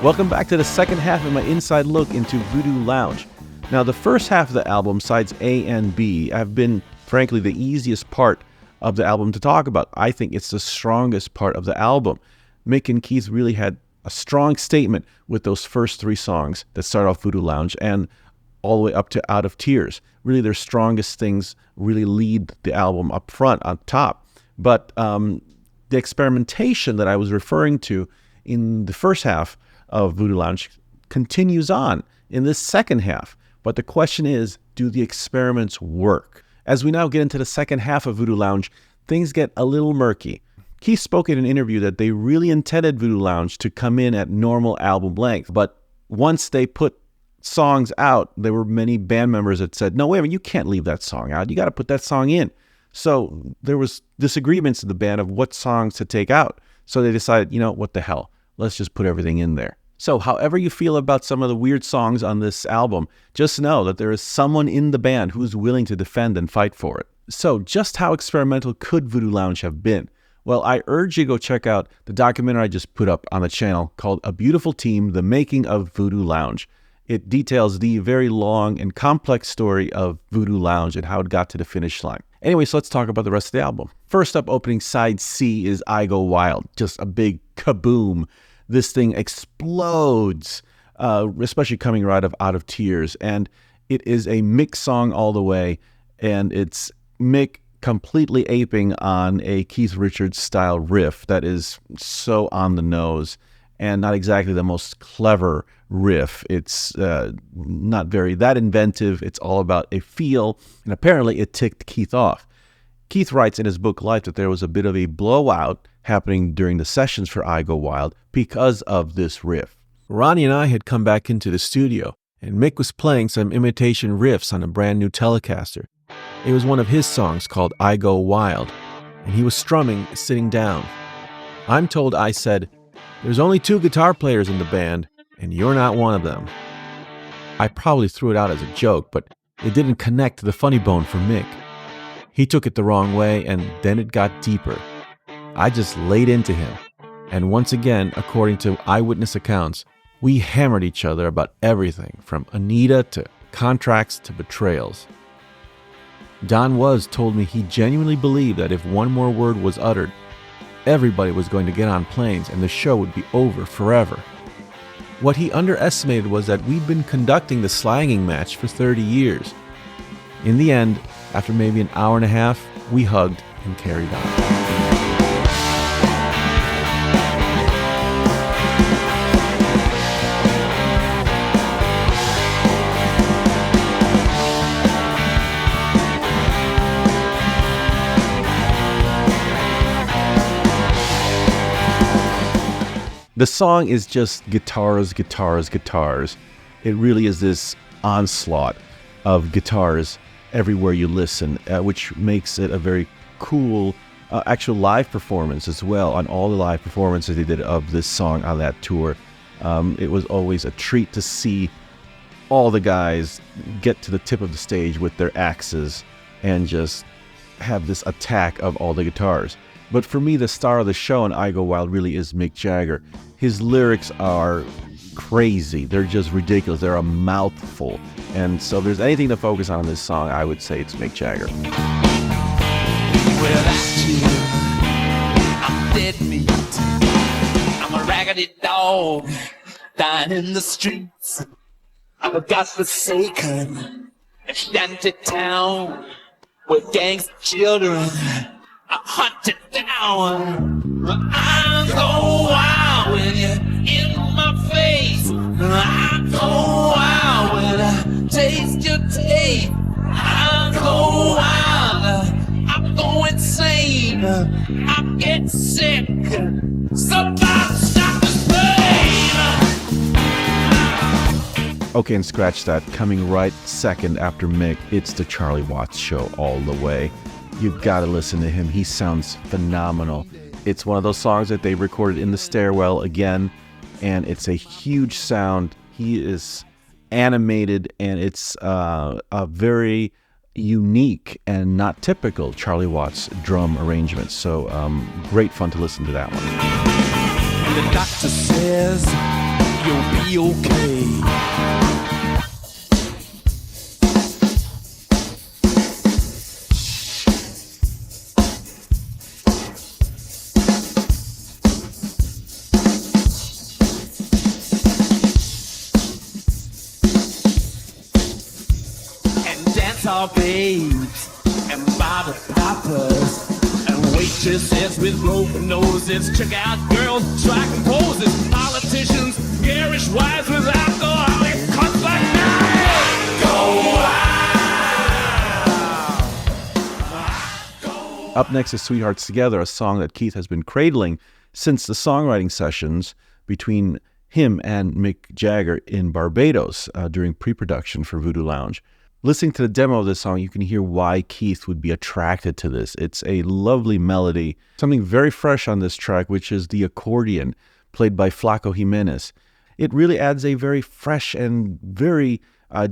Welcome back to the second half of my inside look into Voodoo Lounge. Now, the first half of the album, sides A and B, have been, frankly, the easiest part of the album to talk about. I think it's the strongest part of the album. Mick and Keith really had a strong statement with those first three songs that start off Voodoo Lounge and all the way up to Out of Tears. Really, their strongest things really lead the album up front, on top. But the experimentation that I was referring to in the first half of Voodoo Lounge continues on in this second half. But the question is, do the experiments work? As we now get into the second half of Voodoo Lounge, things get a little murky. Keith spoke in an interview that they really intended Voodoo Lounge to come in at normal album length, but once they put songs out, there were many band members that said, no, wait a minute, you can't leave that song out. You got to put that song in. So there was disagreements in the band of what songs to take out. So they decided, what the hell? Let's just put everything in there. So however you feel about some of the weird songs on this album, just know that there is someone in the band who's willing to defend and fight for it. So just how experimental could Voodoo Lounge have been? Well, I urge you to go check out the documentary I just put up on the channel called A Beautiful Team, The Making of Voodoo Lounge. It details the very long and complex story of Voodoo Lounge and how it got to the finish line. Anyway, so let's talk about the rest of the album. First up, opening side C is I Go Wild. Just a big kaboom. This thing explodes, especially coming right Out of Tears. And it is a Mick song all the way, and it's Mick completely aping on a Keith Richards style riff that is so on the nose and not exactly the most clever riff. It's not very that inventive. It's all about a feel, and apparently it ticked Keith off. Keith writes in his book Life that there was a bit of a blowout happening during the sessions for I Go Wild because of this riff. Ronnie and I had come back into the studio, and Mick was playing some imitation riffs on a brand new Telecaster. It was one of his songs called I Go Wild, and he was strumming sitting down. I'm told I said, "There's only 2 guitar players in the band, and you're not one of them." I probably threw it out as a joke, but it didn't connect to the funny bone for Mick. He took it the wrong way, and then it got deeper. I just laid into him, and once again, according to eyewitness accounts, we hammered each other about everything from Anita to contracts to betrayals. Don Was told me he genuinely believed that if one more word was uttered, everybody was going to get on planes and the show would be over forever. What he underestimated was that we'd been conducting the slanging match for 30 years. In the end, after maybe an hour and a half, we hugged and carried on. The song is just guitars, guitars, guitars. It really is this onslaught of guitars everywhere you listen, which makes it a very cool actual live performance as well. On all the live performances they did of this song on that tour, it was always a treat to see all the guys get to the tip of the stage with their axes and just have this attack of all the guitars. But for me, the star of the show on I Go Wild really is Mick Jagger. His lyrics are crazy. They're just ridiculous. They're a mouthful. And so if there's anything to focus on in this song, I would say it's Mick Jagger. Well, that's you. I'm dead meat. I'm a raggedy dog dying in the streets. I'm a godforsaken shanty town where gangs of children are hunted down. I go wild when you're in my face. I go wild when I taste your taste. I go wild. I go insane. I get sick. Somebody stop this pain. Okay, and scratch that. Coming right second after Mick, it's the Charlie Watts Show all the way. You've got to listen to him. He sounds phenomenal. It's one of those songs that they recorded in the stairwell again, and it's a huge sound. He is animated, and it's a very unique and not typical Charlie Watts drum arrangement. So great fun to listen to that one. The doctor says you're be okay. Our babes and bottle poppers and waitresses with broken noses, check out girls striking poses, politicians, garish wives with alcoholic cuts like that. Go wild. Up next is Sweethearts Together, a song that Keith has been cradling since the songwriting sessions between him and Mick Jagger in Barbados during pre-production for Voodoo Lounge. Listening to the demo of this song, you can hear why Keith would be attracted to this. It's a lovely melody. Something very fresh on this track, which is the accordion played by Flaco Jimenez. It really adds a very fresh and very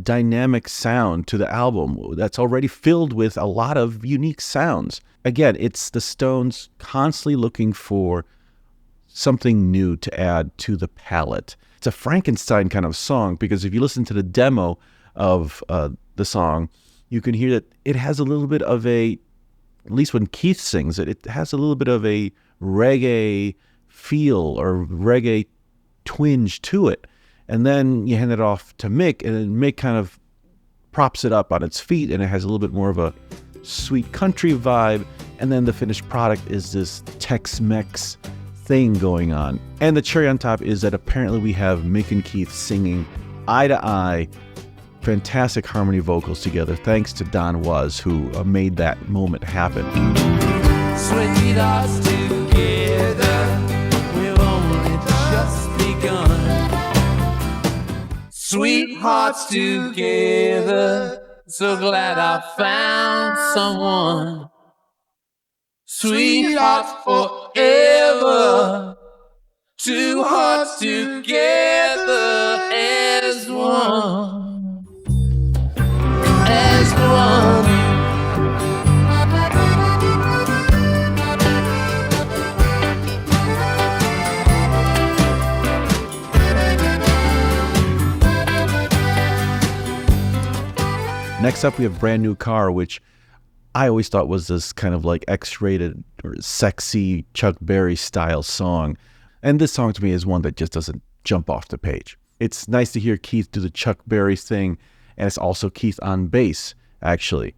dynamic sound to the album that's already filled with a lot of unique sounds. Again, it's the Stones constantly looking for something new to add to the palette. It's a Frankenstein kind of song because if you listen to the demo of the song, you can hear that it has a little bit of a, at least when Keith sings it, it has a little bit of a reggae feel or reggae twinge to it. And then you hand it off to Mick, and then Mick kind of props it up on its feet, and it has a little bit more of a sweet country vibe. And then the finished product is this Tex-Mex thing going on. And the cherry on top is that apparently we have Mick and Keith singing eye to eye, fantastic harmony vocals together, thanks to Don Was, who made that moment happen. Sweethearts together, we've only just begun. Sweethearts together, so glad I found someone. Sweethearts forever, two hearts together as one. As one. Next up, we have Brand New Car, which I always thought was this kind of like X-rated or sexy Chuck Berry style song. And this song to me is one that just doesn't jump off the page. It's nice to hear Keith do the Chuck Berry thing, and it's also Keith on bass, actually.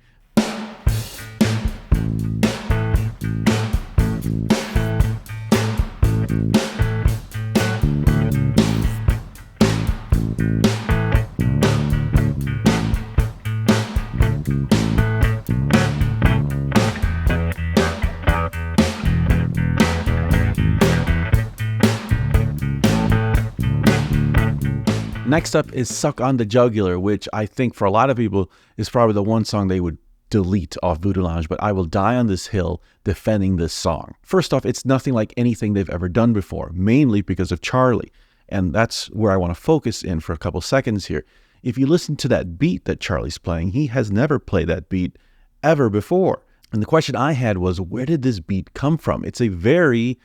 Next up is Suck on the Jugular, which I think for a lot of people is probably the one song they would delete off Voodoo Lounge, but I will die on this hill defending this song. First off, it's nothing like anything they've ever done before, mainly because of Charlie. And that's where I want to focus in for a couple seconds here. If you listen to that beat that Charlie's playing, he has never played that beat ever before. And the question I had was, where did this beat come from? It's a very,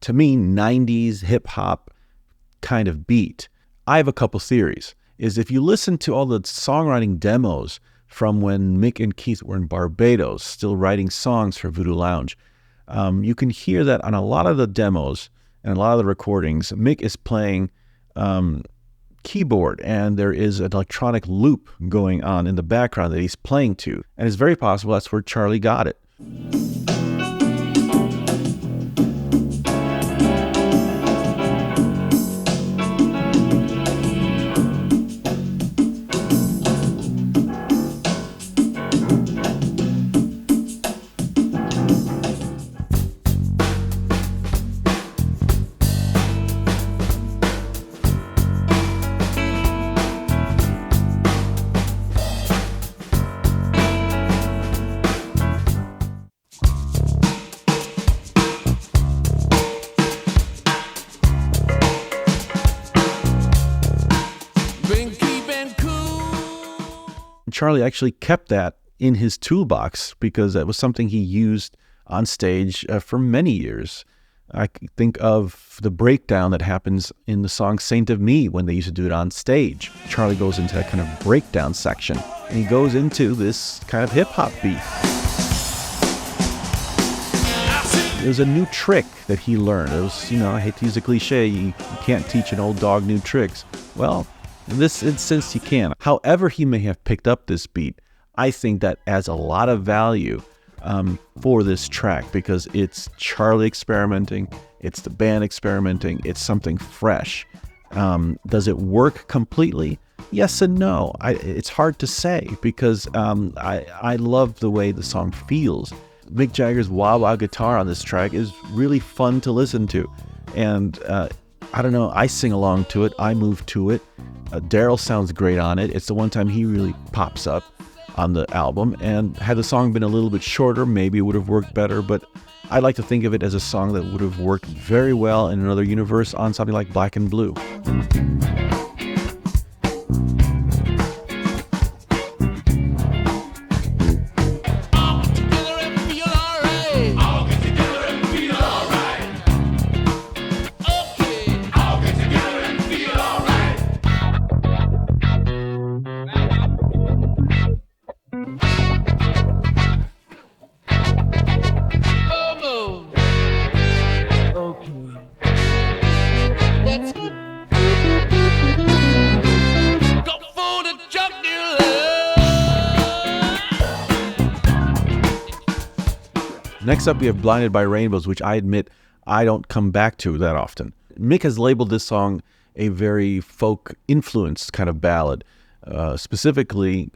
to me, 90s hip-hop kind of beat. I have a couple theories. Is if you listen to all the songwriting demos from when Mick and Keith were in Barbados, still writing songs for Voodoo Lounge, you can hear that on a lot of the demos and a lot of the recordings, Mick is playing keyboard, and there is an electronic loop going on in the background that he's playing to. And it's very possible that's where Charlie got it. Charlie actually kept that in his toolbox because that was something he used on stage for many years. I think of the breakdown that happens in the song Saint of Me when they used to do it on stage. Charlie goes into that kind of breakdown section, and he goes into this kind of hip-hop beat. It was a new trick that he learned. It was, I hate to use a cliche, you can't teach an old dog new tricks. Well, in this instance, you can. However he may have picked up this beat, I think that adds a lot of value for this track, because it's Charlie experimenting, it's the band experimenting, it's something fresh. Does it work completely? Yes and no. It's hard to say, because I love the way the song feels. Mick Jagger's wah-wah guitar on this track is really fun to listen to. And I don't know, I sing along to it, I move to it. Daryl sounds great on it. It's the one time he really pops up on the album. And had the song been a little bit shorter, maybe it would have worked better. But I like to think of it as a song that would have worked very well in another universe on something like Black and Blue. Next up, we have Blinded by Rainbows, which I admit I don't come back to that often. Mick has labeled this song a very folk-influenced kind of ballad, specifically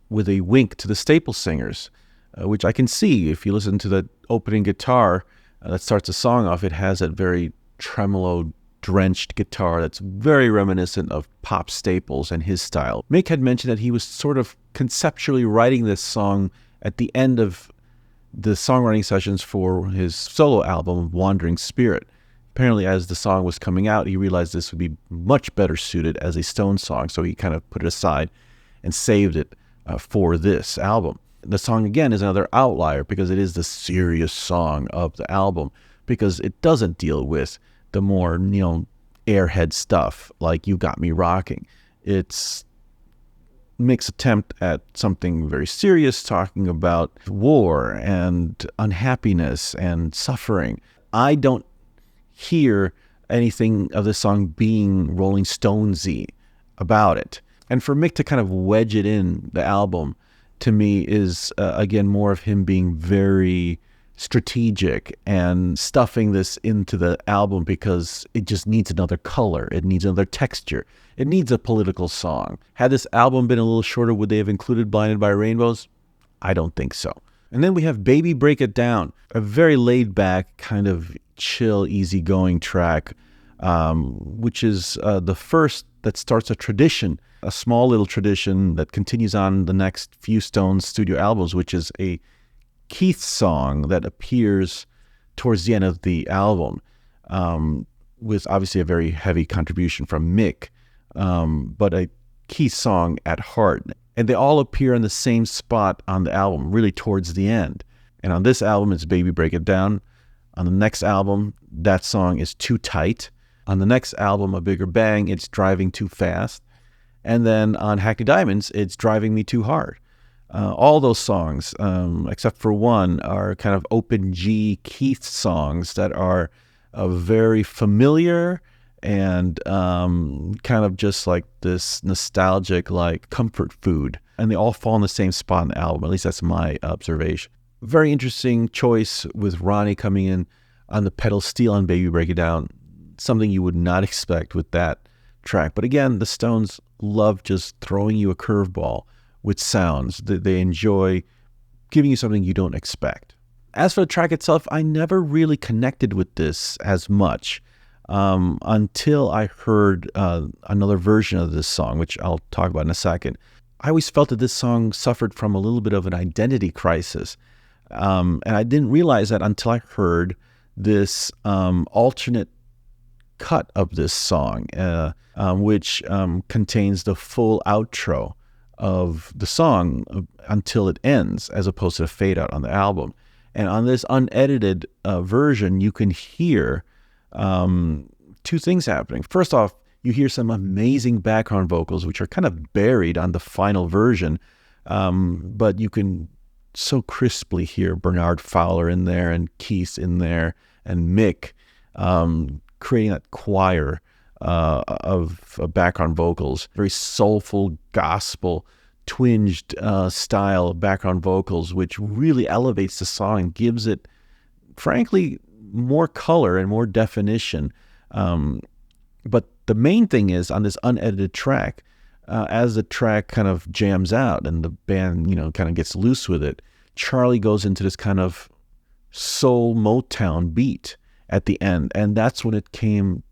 with a wink to the Staple Singers, which I can see. If you listen to the opening guitar that starts the song off, it has that very tremolo-drenched guitar that's very reminiscent of Pop Staples and his style. Mick had mentioned that he was sort of conceptually writing this song at the end of the songwriting sessions for his solo album, Wandering Spirit. Apparently, as the song was coming out, he realized this would be much better suited as a Stones song, so he kind of put it aside and saved it for this album. The song, again, is another outlier because it is the serious song of the album, because it doesn't deal with the more, airhead stuff like You Got Me Rocking. It's Mick's attempt at something very serious, talking about war and unhappiness and suffering. I don't hear anything of the song being Rolling Stonesy about it. And for Mick to kind of wedge it in the album, to me, is, again, more of him being very strategic and stuffing this into the album because it just needs another color. It needs another texture. It needs a political song. Had this album been a little shorter, would they have included Blinded by Rainbows? I don't think so. And then we have Baby Break It Down, a very laid-back, kind of chill, easygoing track, which is the first that starts a tradition, a small little tradition that continues on the next few Stones studio albums, which is a Keith song that appears towards the end of the album, with obviously a very heavy contribution from Mick, but a Keith song at heart. And they all appear in the same spot on the album, really towards the end. And on this album, it's Baby Break It Down. On the next album, that song is Too Tight. On the next album, A Bigger Bang, it's Driving Too Fast. And then on Hackney Diamonds, it's Driving Me Too Hard. All those songs, except for one, are kind of open G Keith songs that are very familiar and kind of just like this nostalgic, like comfort food. And they all fall in the same spot in the album. At least that's my observation. Very interesting choice with Ronnie coming in on the pedal steel on Baby Break It Down. Something you would not expect with that track. But again, the Stones love just throwing you a curveball with sounds. They enjoy giving you something you don't expect. As for the track itself, I never really connected with this as much until I heard another version of this song, which I'll talk about in a second. I always felt that this song suffered from a little bit of an identity crisis. And I didn't realize that until I heard this alternate cut of this song, which contains the full outro of the song until it ends, as opposed to a fade out on the album. And on this unedited version, you can hear two things happening. First off, you hear some amazing background vocals, which are kind of buried on the final version, but you can so crisply hear Bernard Fowler in there and Keith in there and Mick creating that choir of background vocals, very soulful gospel twinged style of background vocals, which really elevates the song and gives it, frankly, more color and more definition. But the main thing is on this unedited track, as the track kind of jams out and the band, kind of gets loose with it, Charlie goes into this kind of soul Motown beat at the end. And that's when it came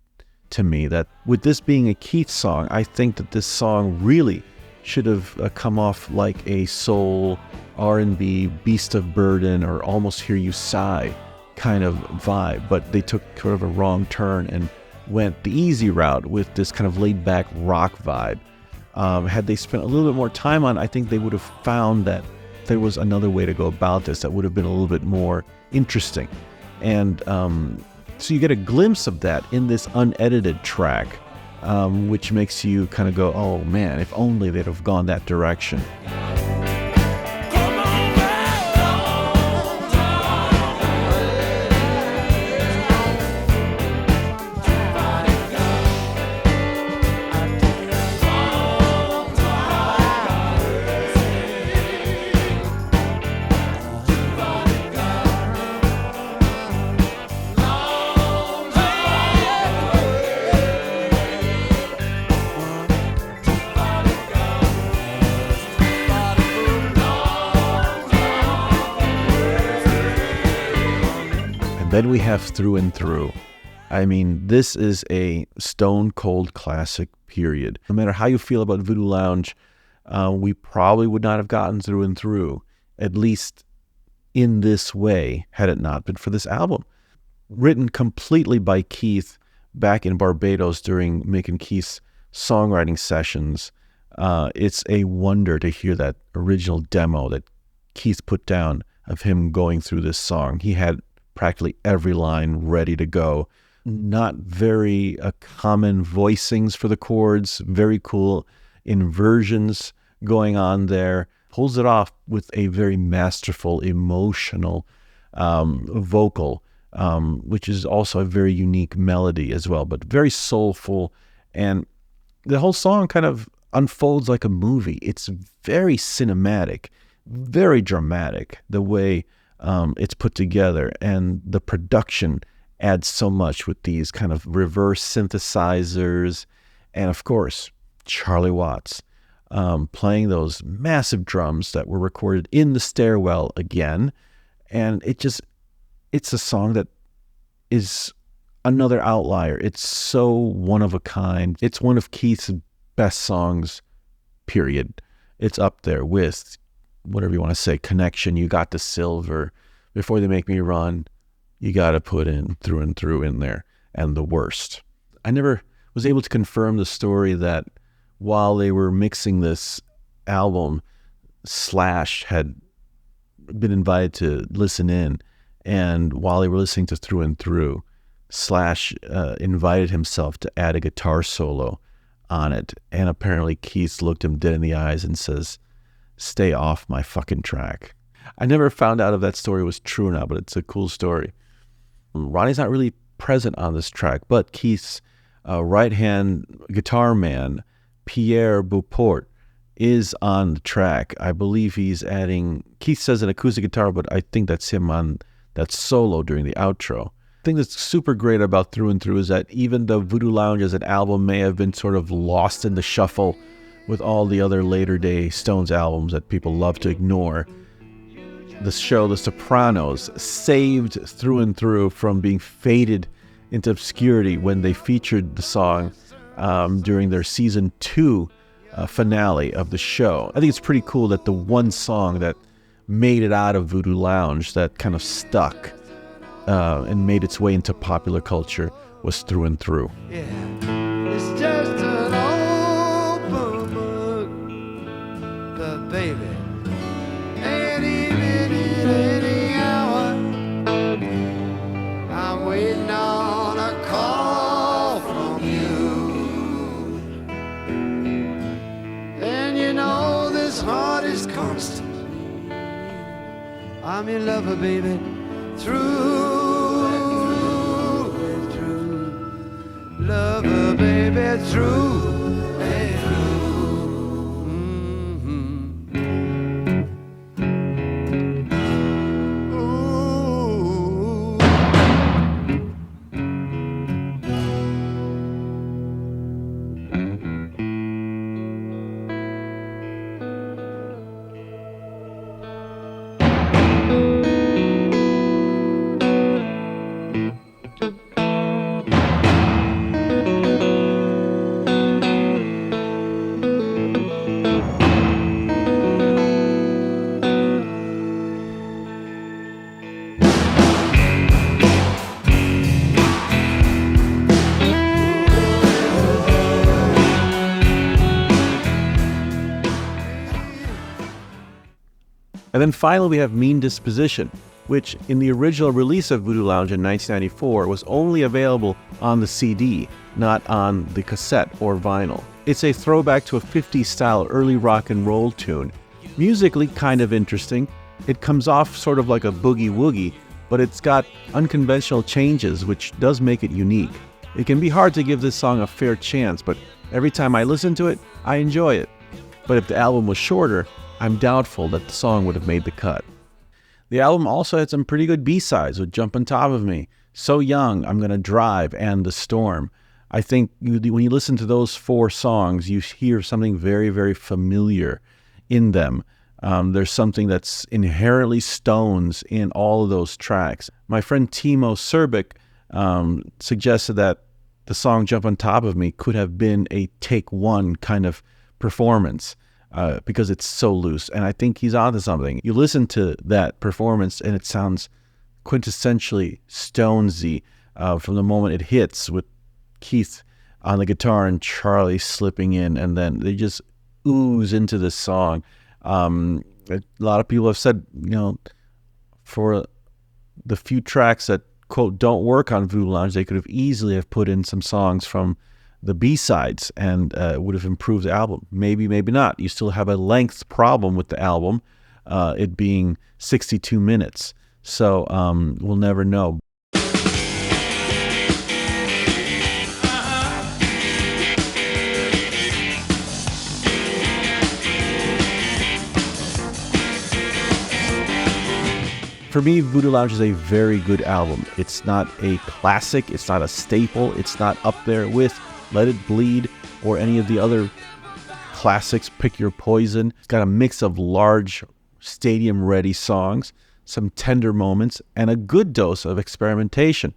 to me that with this being a Keith song, I think that this song really should have come off like a soul R&B Beast of Burden or Almost Hear You Sigh kind of vibe, but they took sort of a wrong turn and went the easy route with this kind of laid-back rock vibe. Had they spent a little bit more time on it, I think they would have found that there was another way to go about this that would have been a little bit more interesting. And so you get a glimpse of that in this unedited track, which makes you kind of go, oh man, if only they'd have gone that direction. Then we have Thru and Thru. I mean, this is a stone cold classic, period. No matter how you feel about Voodoo Lounge, we probably would not have gotten Thru and Thru, at least in this way, had it not been for this album. Written completely by Keith back in Barbados during Mick and Keith's songwriting sessions. It's a wonder to hear that original demo that Keith put down of him going through this song. He had practically every line ready to go. Not very common voicings for the chords, very cool inversions going on there. Pulls it off with a very masterful, emotional vocal, which is also a very unique melody as well, but very soulful. And the whole song kind of unfolds like a movie. It's very cinematic, very dramatic, the way it's put together, and the production adds so much with these kind of reverse synthesizers, and of course Charlie Watts playing those massive drums that were recorded in the stairwell again. And it's a song that is another outlier. It's so one of a kind. It's one of Keith's best songs, period. It's up there with whatever you want to say, Connection, You Got the Silver, Before They Make Me Run. You got to put in Thru and Thru in there, and The Worst. I never was able to confirm the story that while they were mixing this album, Slash had been invited to listen in, and while they were listening to Thru and Thru, Slash invited himself to add a guitar solo on it, and apparently Keith looked him dead in the eyes and says, "Stay off my fucking track." I never found out if that story was true or not, but it's a cool story. Ronnie's not really present on this track, but Keith's right-hand guitar man, Pierre Beauport, is on the track. I believe he's adding, Keith says an acoustic guitar, but I think that's him on that solo during the outro. The thing that's super great about Thru and Thru is that even though Voodoo Lounge as an album may have been sort of lost in the shuffle with all the other later day Stones albums that people love to ignore, the show The Sopranos saved Thru and Thru from being faded into obscurity when they featured the song during their season 2 finale of the show. I think it's pretty cool that the one song that made it out of Voodoo Lounge, that kind of stuck and made its way into popular culture, was Thru and Thru. Yeah, it's just an open book, but baby, any minute, any hour, I'm your lover, baby. Through and through. Lover, baby, through and through. Ooh. And then finally we have Mean Disposition, which in the original release of Voodoo Lounge in 1994 was only available on the CD, not on the cassette or vinyl. It's a throwback to a 50s style early rock and roll tune. Musically kind of interesting. It comes off sort of like a boogie woogie, but it's got unconventional changes which does make it unique. It can be hard to give this song a fair chance, but every time I listen to it, I enjoy it. But if the album was shorter, I'm doubtful that the song would have made the cut. The album also had some pretty good B-sides with Jump on Top of Me, So Young, I'm Gonna Drive, and The Storm. I think when you listen to those four songs, you hear something very, very familiar in them. There's something that's inherently Stones in all of those tracks. My friend Timo Serbic suggested that the song Jump on Top of Me could have been a take one kind of performance. Because it's so loose, and I think he's onto something. You listen to that performance, and it sounds quintessentially Stonesy from the moment it hits, with Keith on the guitar and Charlie slipping in, and then they just ooze into this song. A lot of people have said, for the few tracks that, quote, don't work on Voodoo Lounge, they could have easily have put in some songs from the B-sides and would have improved the album. Maybe, maybe not. You still have a length problem with the album, it being 62 minutes. So we'll never know. For me, Voodoo Lounge is a very good album. It's not a classic, it's not a staple, it's not up there with Let It Bleed or any of the other classics, Pick Your Poison. It's got a mix of large, stadium-ready songs, some tender moments, and a good dose of experimentation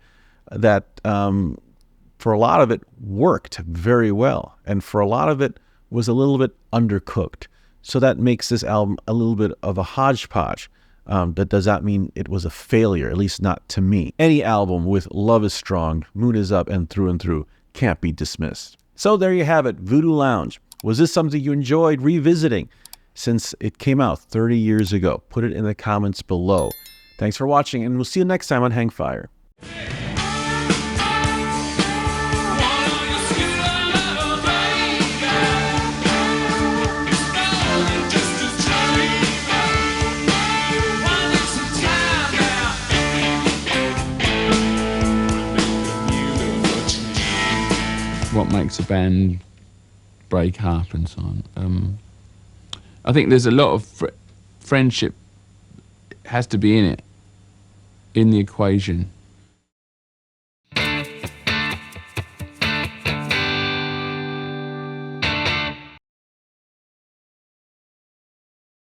that, for a lot of it, worked very well. And for a lot of it, was a little bit undercooked. So that makes this album a little bit of a hodgepodge. That does not mean it was a failure, at least not to me. Any album with Love is Strong, Moon is Up, and Thru can't be dismissed. So there you have it, Voodoo Lounge. Was this something you enjoyed revisiting since it came out 30 years ago? Put it in the comments below. Thanks for watching, and we'll see you next time on Hangfire. What makes a band break up and so on. I think there's a lot of friendship has to be in it, in the equation.